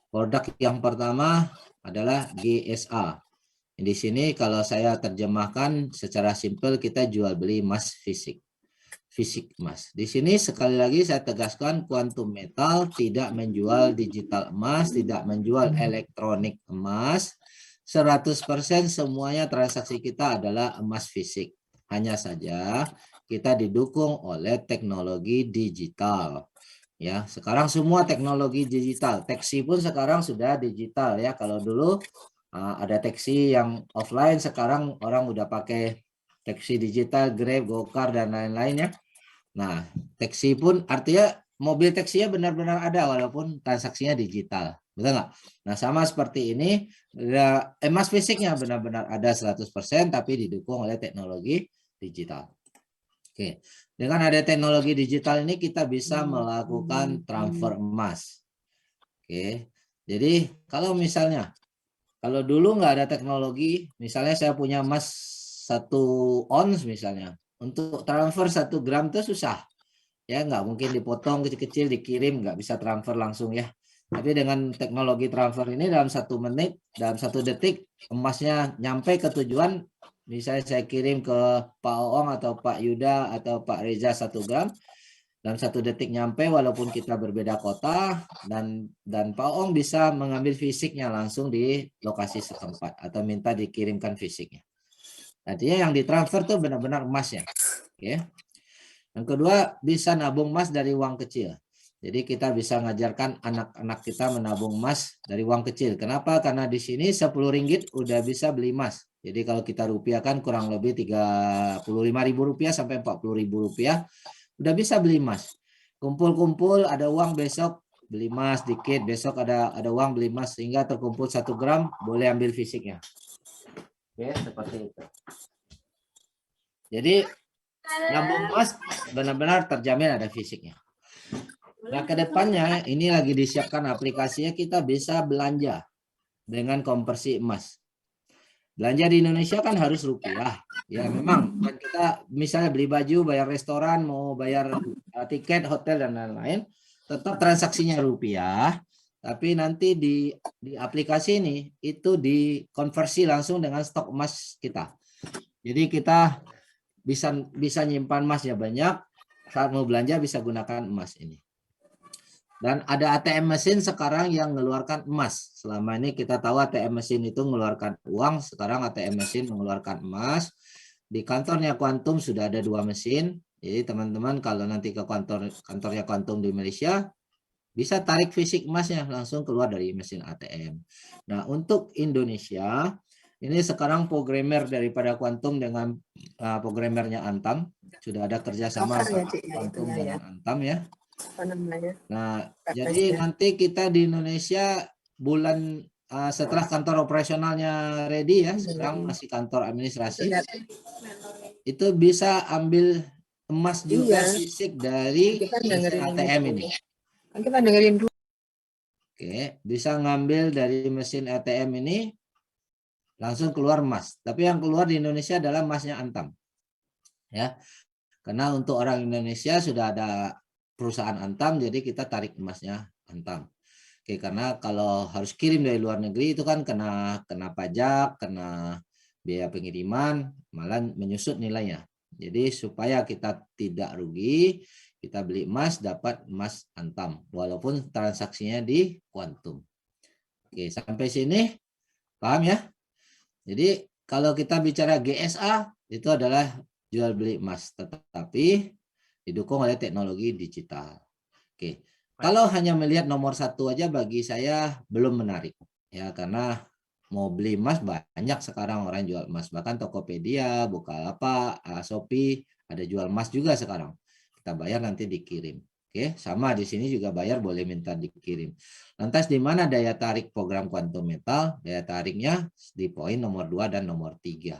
Produk yang pertama adalah GSA. Di sini kalau saya terjemahkan secara simpel, kita jual beli emas fisik. Fisik emas. Di sini sekali lagi saya tegaskan, Quantum Metal tidak menjual digital emas, tidak menjual elektronik emas. 100% semuanya transaksi kita adalah emas fisik. Hanya saja kita didukung oleh teknologi digital. Ya, sekarang semua teknologi digital. Taksi pun sekarang sudah digital ya. Kalau dulu ada taksi yang offline, sekarang orang udah pakai taksi digital, Grab, Gokar dan lain-lain ya. Nah, taksi pun artinya mobil taksinya benar-benar ada walaupun transaksinya digital. Betul nggak? Nah, sama seperti ini, emas fisiknya benar-benar ada 100% tapi didukung oleh teknologi digital. Oke, dengan ada teknologi digital ini kita bisa melakukan transfer emas. Oke, jadi kalau misalnya, kalau dulu nggak ada teknologi, misalnya saya punya emas 1 ons misalnya, untuk transfer 1 gram itu susah. Ya, nggak mungkin dipotong kecil-kecil, dikirim, nggak bisa transfer langsung ya. Tapi dengan teknologi transfer ini dalam 1 menit, dalam 1 detik, emasnya nyampe ke tujuan. Misalnya saya kirim ke Pak Oong atau Pak Yuda atau Pak Reza 1 gram, dalam 1 detik nyampe walaupun kita berbeda kota, dan Pak Oong bisa mengambil fisiknya langsung di lokasi setempat atau minta dikirimkan fisiknya. Artinya yang ditransfer tuh benar-benar emasnya. Oke. Yang kedua, bisa nabung emas dari uang kecil. Jadi kita bisa ngajarkan anak-anak kita menabung emas dari uang kecil. Kenapa? Karena di sini 10 ringgit udah bisa beli emas. Jadi kalau kita rupiahkan kurang lebih 35.000 rupiah sampai 40.000 rupiah, udah bisa beli emas. Kumpul-kumpul ada uang, besok beli emas dikit, besok ada uang beli emas, sehingga terkumpul 1 gram, boleh ambil fisiknya. Oke, seperti itu. Jadi nabung emas benar-benar terjamin ada fisiknya. Nah, kedepannya ini lagi disiapkan aplikasinya, kita bisa belanja dengan konversi emas. Belanja di Indonesia kan harus rupiah. Ya memang, dan kita misalnya beli baju, bayar restoran, mau bayar tiket hotel dan lain-lain, tetap transaksinya rupiah. Tapi nanti di aplikasi ini itu dikonversi langsung dengan stok emas kita. Jadi kita bisa nyimpan emasnya banyak, saat mau belanja bisa gunakan emas ini. Dan ada ATM mesin sekarang yang mengeluarkan emas. Selama ini kita tahu ATM mesin itu mengeluarkan uang, sekarang ATM mesin mengeluarkan emas. Di kantornya Quantum sudah ada 2 mesin. Jadi teman-teman kalau nanti ke kantornya Quantum di Malaysia, bisa tarik fisik emasnya langsung keluar dari mesin ATM. Nah, untuk Indonesia, ini sekarang programmer daripada Quantum dengan programmernya Antam. Sudah ada kerjasama Quantum dengan Antam ya. Nah, jadi nanti kita di Indonesia bulan setelah kantor operasionalnya ready ya, sekarang masih kantor administrasi, itu bisa ambil emas juga fisik dari mesin ATM ini. Kita dengerin dulu. Oke, bisa ngambil dari mesin ATM ini langsung keluar emas. Tapi yang keluar di Indonesia adalah emasnya Antam. Ya. Karena untuk orang Indonesia sudah ada perusahaan Antam, jadi kita tarik emasnya Antam. Oke, karena kalau harus kirim dari luar negeri itu kan kena pajak, kena biaya pengiriman, malah menyusut nilainya. Jadi supaya kita tidak rugi, kita beli emas, dapat emas Antam walaupun transaksinya di Quantum. Oke, sampai sini paham ya? Jadi kalau kita bicara GSA itu adalah jual beli emas, tetapi didukung oleh teknologi digital. Oke, kalau hanya melihat nomor 1 aja bagi saya belum menarik ya, karena mau beli emas banyak sekarang orang jual emas, bahkan Tokopedia, Bukalapak, Shopee ada jual emas juga sekarang. Kita bayar nanti dikirim. Oke, sama di sini juga bayar boleh minta dikirim. Lantas di mana daya tarik program Quantum Metal? Daya tariknya di poin nomor 2 dan nomor 3.